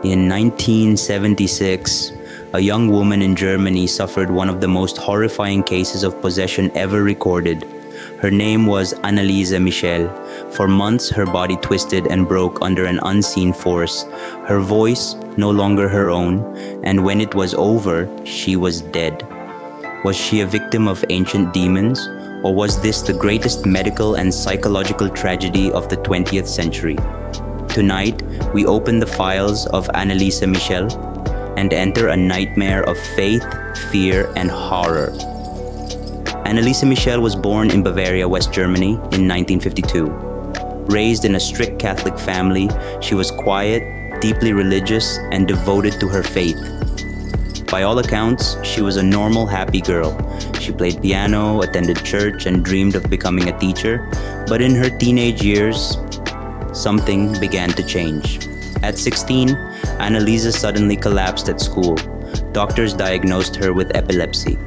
In 1976, a young woman in Germany suffered one of the most horrifying cases of possession ever recorded. Her name was Anneliese Michel. For months, her body twisted and broke under an unseen force. Her voice no longer her own, and when it was over, she was dead. Was she a victim of ancient demons, or was this the greatest medical and psychological tragedy of the 20th century? Tonight, we open the files of Anneliese Michel and enter a nightmare of faith, fear, and horror. Anneliese Michel was born in Bavaria, West Germany in 1952. Raised in a strict Catholic family, she was quiet, deeply religious, and devoted to her faith. By all accounts, she was a normal, happy girl. She played piano, attended church, and dreamed of becoming a teacher. But in her teenage years, something began to change. At 16, Anneliese suddenly collapsed at school. Doctors diagnosed her with epilepsy.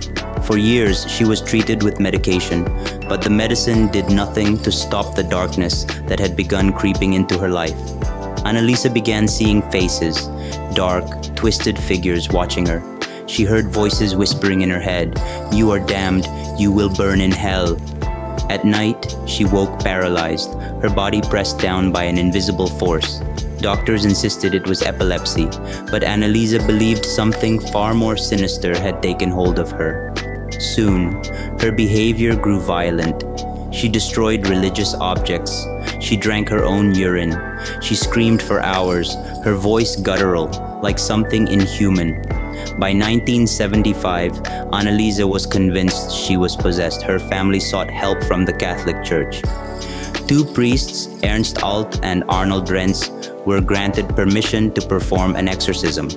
For years, she was treated with medication, but the medicine did nothing to stop the darkness that had begun creeping into her life. Anneliese began seeing faces, dark, twisted figures watching her. She heard voices whispering in her head, "You are damned, you will burn in hell." At night, she woke paralyzed, her body pressed down by an invisible force. Doctors insisted it was epilepsy, but Anneliese believed something far more sinister had taken hold of her. Soon, her behavior grew violent. She destroyed religious objects. She drank her own urine. She screamed for hours, her voice guttural, like something inhuman. By 1975, Anneliese was convinced she was possessed. Her family sought help from the Catholic Church. Two priests, Ernst Alt and Arnold Renz, were granted permission to perform an exorcism.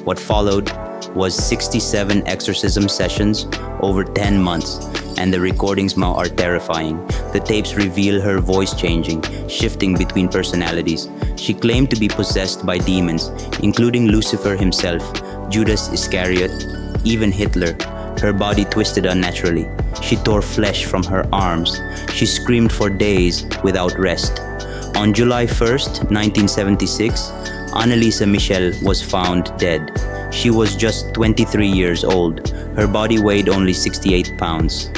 What followed was 67 exorcism sessions over 10 months, and the recordings now are terrifying. The tapes reveal her voice changing, shifting between personalities. She claimed to be possessed by demons, including Lucifer himself, Judas Iscariot, even Hitler. Her body twisted unnaturally. She tore flesh from her arms. She screamed for days without rest. On July 1st, 1976, Anneliese Michel was found dead. She was just 23 years old. Her body weighed only 68 pounds.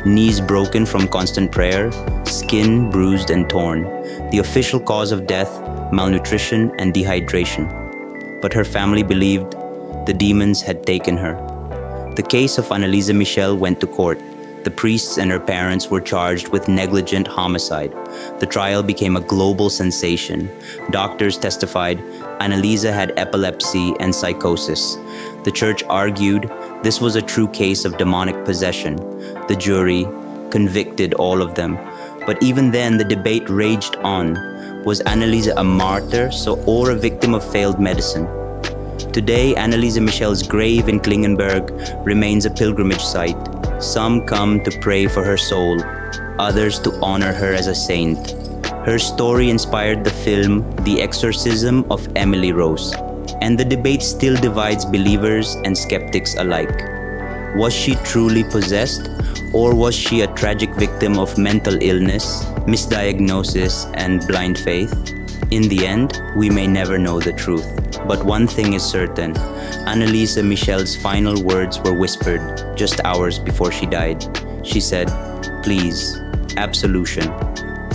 Knees broken from constant prayer, skin bruised and torn. The official cause of death, malnutrition and dehydration. But her family believed the demons had taken her. The case of Anneliese Michel went to court. The priests and her parents were charged with negligent homicide. The trial became a global sensation. Doctors testified Anneliese had epilepsy and psychosis. The church argued this was a true case of demonic possession. The jury convicted all of them. But even then, the debate raged on. Was Anneliese a martyr or a victim of failed medicine? Today, Anneliese Michel's grave in Klingenberg remains a pilgrimage site. Some come to pray for her soul, others to honor her as a saint. Her story inspired the film The Exorcism of Emily Rose, and the debate still divides believers and skeptics alike. Was she truly possessed, or was she a tragic victim of mental illness, misdiagnosis, and blind faith? In the end, we may never know the truth. But one thing is certain, Anneliese Michel's final words were whispered just hours before she died. She said, "Please, absolution."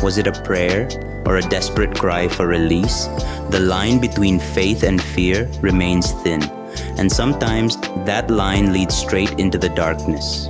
Was it a prayer or a desperate cry for release? The line between faith and fear remains thin, and sometimes that line leads straight into the darkness.